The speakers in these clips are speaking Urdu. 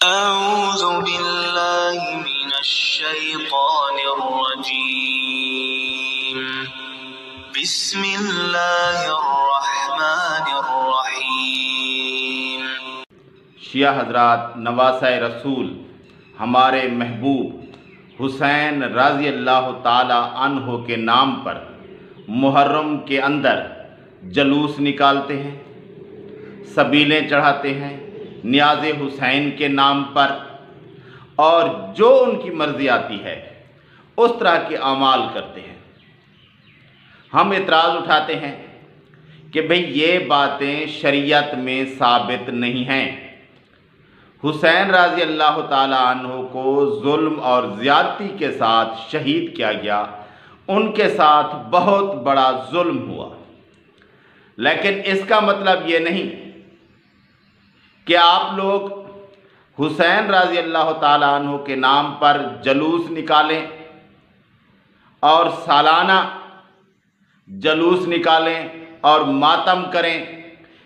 أعوذ بالله من الشيطان الرجيم بسم الله الرحمن الرحیم۔ شیعہ حضرات، نواسۂ رسول ہمارے محبوب حسین رضی اللہ تعالی عنہ کے نام پر محرم کے اندر جلوس نکالتے ہیں، سبیلیں چڑھاتے ہیں نیاز حسین کے نام پر، اور جو ان کی مرضی آتی ہے اس طرح کے اعمال کرتے ہیں۔ ہم اعتراض اٹھاتے ہیں کہ بھئی یہ باتیں شریعت میں ثابت نہیں ہیں۔ حسین رضی اللہ تعالی عنہ کو ظلم اور زیادتی کے ساتھ شہید کیا گیا، ان کے ساتھ بہت بڑا ظلم ہوا، لیکن اس کا مطلب یہ نہیں کہ آپ لوگ حسین رضی اللہ تعالی عنہ کے نام پر جلوس نکالیں اور سالانہ جلوس نکالیں اور ماتم کریں۔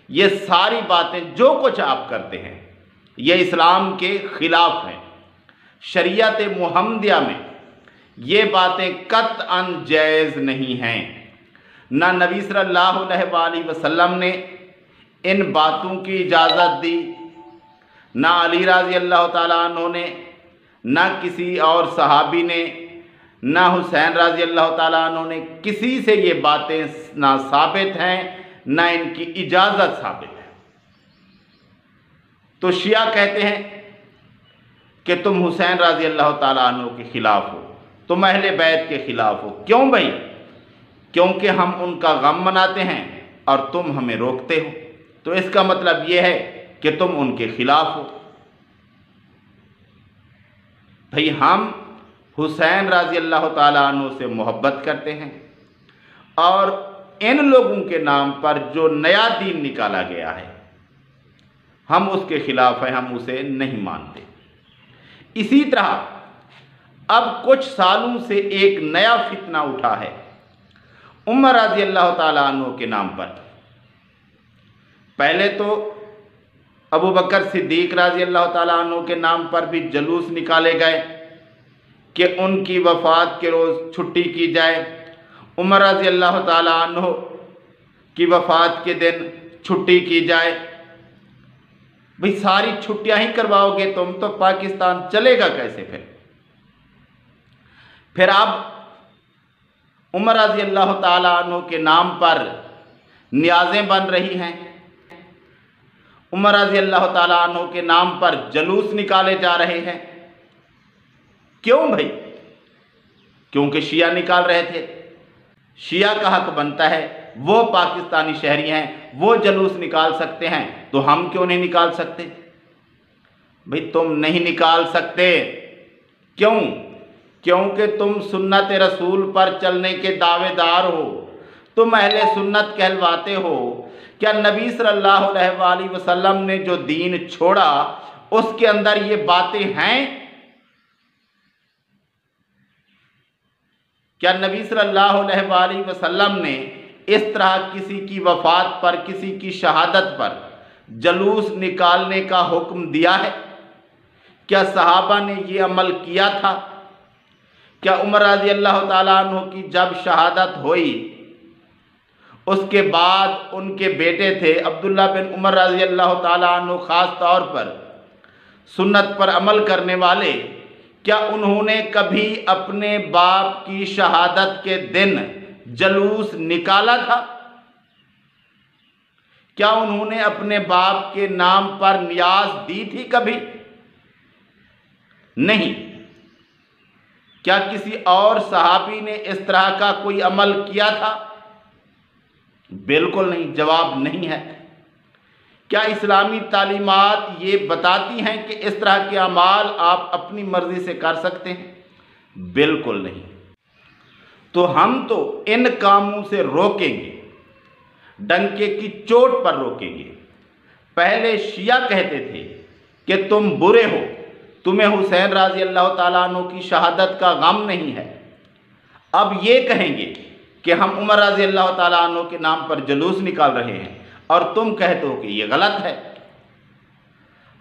یہ ساری باتیں جو کچھ آپ کرتے ہیں یہ اسلام کے خلاف ہیں۔ شریعت محمدیہ میں یہ باتیں قطعاً جائز نہیں ہیں۔ نہ نبی صلی اللہ علیہ وآلہ وسلم نے ان باتوں کی اجازت دی، نہ علی رضی اللہ تعالیٰ عنہ نے، نہ کسی اور صحابی نے، نہ حسین رضی اللہ تعالیٰ عنہ نے۔ کسی سے یہ باتیں نہ ثابت ہیں نہ ان کی اجازت ثابت ہے۔ تو شیعہ کہتے ہیں کہ تم حسین رضی اللہ تعالیٰ عنہ کے خلاف ہو، تم اہل بیت کے خلاف ہو۔ کیوں بھائی؟ کیونکہ ہم ان کا غم مناتے ہیں اور تم ہمیں روکتے ہو، تو اس کا مطلب یہ ہے کہ تم ان کے خلاف ہو۔ بھئی ہم حسین رضی اللہ تعالیٰ عنہ سے محبت کرتے ہیں، اور ان لوگوں کے نام پر جو نیا دین نکالا گیا ہے ہم اس کے خلاف ہیں، ہم اسے نہیں مانتے۔ اسی طرح اب کچھ سالوں سے ایک نیا فتنہ اٹھا ہے عمر رضی اللہ تعالیٰ عنہ کے نام پر۔ پہلے تو ابو بکر صدیق رضی اللہ تعالیٰ عنہ کے نام پر بھی جلوس نکالے گئے کہ ان کی وفات کے روز چھٹی کی جائے، عمر رضی اللہ تعالیٰ عنہ کی وفات کے دن چھٹی کی جائے۔ بھئی ساری چھٹیاں ہی کرواؤ گے تم تو پاکستان چلے گا کیسے پھر اب عمر رضی اللہ تعالیٰ عنہ کے نام پر نیازیں بن رہی ہیں، عمر رضی اللہ تعالیٰ عنہ کے نام پر جلوس نکالے جا رہے ہیں۔ کیوں بھائی؟ کیونکہ شیعہ نکال رہے تھے۔ شیعہ کا حق بنتا ہے، وہ پاکستانی شہری ہیں، وہ جلوس نکال سکتے ہیں، تو ہم کیوں نہیں نکال سکتے؟ بھائی تم نہیں نکال سکتے۔ کیوں؟ کیونکہ تم سنت رسول پر چلنے کے دعوے دار ہو، تم اہل سنت کہلواتے ہو۔ کیا نبی صلی اللہ علیہ وآلہ وسلم نے جو دین چھوڑا اس کے اندر یہ باتیں ہیں؟ کیا نبی صلی اللہ علیہ وآلہ وسلم نے اس طرح کسی کی وفات پر، کسی کی شہادت پر جلوس نکالنے کا حکم دیا ہے؟ کیا صحابہ نے یہ عمل کیا تھا؟ کیا عمر رضی اللہ تعالیٰ عنہ کی جب شہادت ہوئی اس کے بعد ان کے بیٹے تھے عبداللہ بن عمر رضی اللہ تعالیٰ عنہ، خاص طور پر سنت پر عمل کرنے والے، کیا انہوں نے کبھی اپنے باپ کی شہادت کے دن جلوس نکالا تھا؟ کیا انہوں نے اپنے باپ کے نام پر نیاز دی تھی کبھی؟ نہیں۔ کیا کسی اور صحابی نے اس طرح کا کوئی عمل کیا تھا؟ بالکل نہیں، جواب نہیں ہے۔ کیا اسلامی تعلیمات یہ بتاتی ہیں کہ اس طرح کے اعمال آپ اپنی مرضی سے کر سکتے ہیں؟ بالکل نہیں۔ تو ہم تو ان کاموں سے روکیں گے، ڈنکے کی چوٹ پر روکیں گے۔ پہلے شیعہ کہتے تھے کہ تم برے ہو، تمہیں حسین رضی اللہ تعالیٰ عنہ کی شہادت کا غم نہیں ہے۔ اب یہ کہیں گے کہ ہم عمر رضی اللہ تعالیٰ عنہ کے نام پر جلوس نکال رہے ہیں، اور تم کہتے ہو کہ یہ غلط ہے۔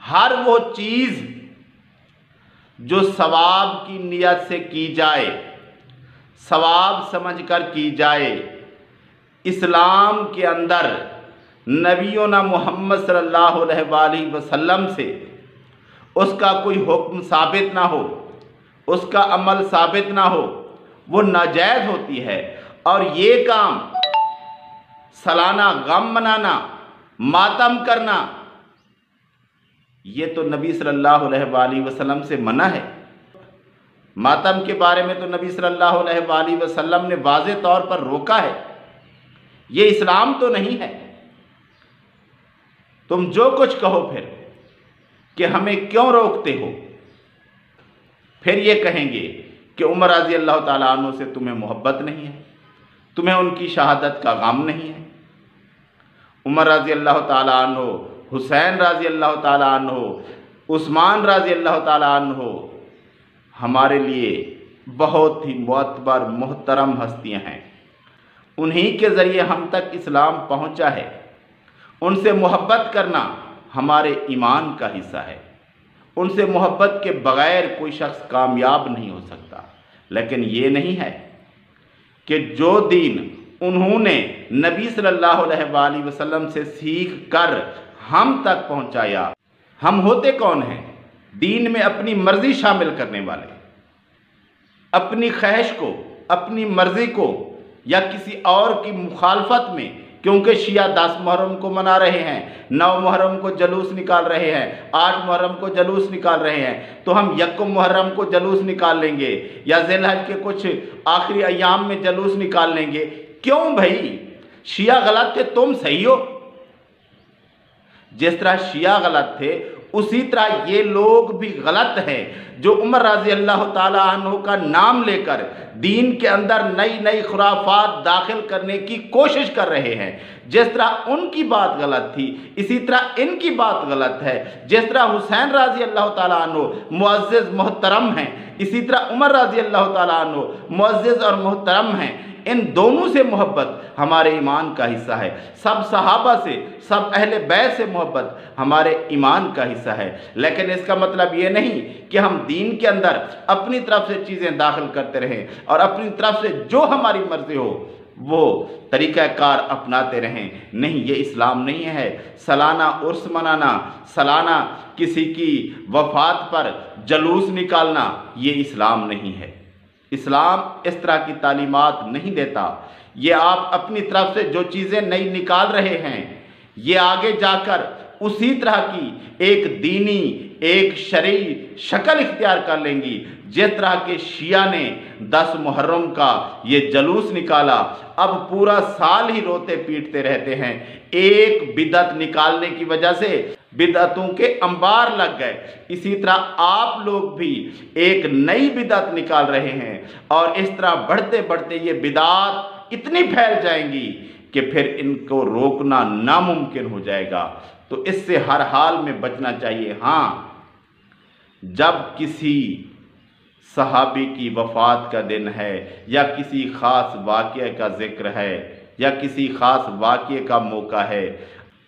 ہر وہ چیز جو ثواب کی نیت سے کی جائے، ثواب سمجھ کر کی جائے۔ اسلام کے اندر نبینا محمد صلی اللہ علیہ وآلہ وسلم سے اس کا کوئی حکم ثابت نہ ہو، اس کا عمل ثابت نہ ہو، وہ ناجائز ہوتی ہے۔ اور یہ کام سالانہ غم منانا، ماتم کرنا، یہ تو نبی صلی اللہ علیہ وآلہ وسلم سے منع ہے۔ ماتم کے بارے میں تو نبی صلی اللہ علیہ وآلہ وسلم نے واضح طور پر روکا ہے۔ یہ اسلام تو نہیں ہے۔ تم جو کچھ کہو پھر کہ ہمیں کیوں روکتے ہو، پھر یہ کہیں گے کہ عمر رضی اللہ تعالیٰ عنہ سے تمہیں محبت نہیں ہے، تمہیں ان کی شہادت کا غم نہیں ہے۔ عمر رضی اللہ تعالیٰ عنہ، حسین رضی اللہ تعالیٰ عنہ، عثمان رضی اللہ تعالیٰ عنہ ہمارے لیے بہت ہی معتبر محترم ہستیاں ہیں۔ انہی کے ذریعے ہم تک اسلام پہنچا ہے۔ ان سے محبت کرنا ہمارے ایمان کا حصہ ہے۔ ان سے محبت کے بغیر کوئی شخص کامیاب نہیں ہو سکتا۔ لیکن یہ نہیں ہے کہ جو دین انہوں نے نبی صلی اللہ علیہ وآلہ وسلم سے سیکھ کر ہم تک پہنچایا، ہم ہوتے کون ہیں؟ دین میں اپنی مرضی شامل کرنے والے، اپنی خواہش کو، اپنی مرضی کو یا کسی اور کی مخالفت میں، کیونکہ شیعہ 10 محرم کو منا رہے ہیں، 9 محرم کو جلوس نکال رہے ہیں، 8 محرم کو جلوس نکال رہے ہیں، تو ہم 1 محرم کو جلوس نکال لیں گے یا ذی الحج کے کچھ آخری ایام میں جلوس نکال لیں گے۔ کیوں بھائی؟ شیعہ غلط تھے، تم صحیح ہو۔ جس طرح شیعہ غلط تھے اسی طرح یہ لوگ بھی غلط ہیں جو عمر رضی اللہ تعالیٰ عنہ کا نام لے کر دین کے اندر نئی نئی خرافات داخل کرنے کی کوشش کر رہے ہیں۔ جس طرح ان کی بات غلط تھی اسی طرح ان کی بات غلط ہے۔ جس طرح حسین رضی اللہ تعالیٰ عنہ معزز محترم ہیں، اسی طرح عمر رضی اللہ تعالیٰ عنہ معزز اور محترم ہیں۔ ان دونوں سے محبت ہمارے ایمان کا حصہ ہے۔ سب صحابہ سے، سب اہل بیت سے محبت ہمارے ایمان کا حصہ ہے۔ لیکن اس کا مطلب یہ نہیں کہ ہم دین کے اندر اپنی طرف سے چیزیں داخل کرتے رہیں اور اپنی طرف سے جو ہماری مرضی ہو وہ طریقہ کار اپناتے رہیں۔ نہیں، یہ اسلام نہیں ہے۔ سالانہ عرس منانا، سالانہ کسی کی وفات پر جلوس نکالنا، یہ اسلام نہیں ہے۔ اسلام اس طرح کی تعلیمات نہیں دیتا۔ یہ آپ اپنی طرف سے جو چیزیں نئی نکال رہے ہیں، یہ آگے جا کر اسی طرح کی ایک دینی، ایک شرعی شکل اختیار کر لیں گی۔ جس طرح کے شیعہ نے 10 محرم کا یہ جلوس نکالا، اب پورا سال ہی روتے پیٹتے رہتے ہیں۔ ایک بدعت نکالنے کی وجہ سے بدعتوں کے انبار لگ گئے۔ اسی طرح آپ لوگ بھی ایک نئی بدعت نکال رہے ہیں اور اس طرح بڑھتے بڑھتے یہ بدعات اتنی پھیل جائیں گی کہ پھر ان کو روکنا ناممکن ہو جائے گا۔ تو اس سے ہر حال میں بچنا چاہیے۔ ہاں، جب کسی صحابی کی وفات کا دن ہے یا کسی خاص واقعے کا ذکر ہے یا کسی خاص واقعے کا موقع ہے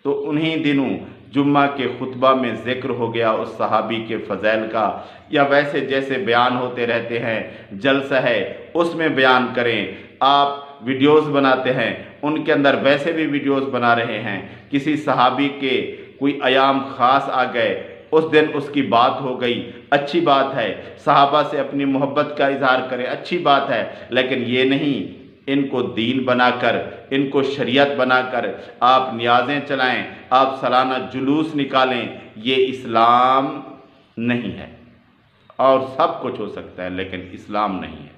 تو انہی دنوں جمعہ کے خطبہ میں ذکر ہو گیا اس صحابی کے فضائل کا، یا ویسے جیسے بیان ہوتے رہتے ہیں، جلسہ ہے اس میں بیان کریں۔ آپ ویڈیوز بناتے ہیں، ان کے اندر ویسے بھی ویڈیوز بنا رہے ہیں۔ کسی صحابی کے کوئی ایام خاص آ گئے، اس دن اس کی بات ہو گئی، اچھی بات ہے۔ صحابہ سے اپنی محبت کا اظہار کریں، اچھی بات ہے۔ لیکن یہ نہیں ان کو دین بنا کر، ان کو شریعت بنا کر آپ نیازیں چلائیں، آپ سالانہ جلوس نکالیں۔ یہ اسلام نہیں ہے۔ اور سب کچھ ہو سکتا ہے لیکن اسلام نہیں ہے۔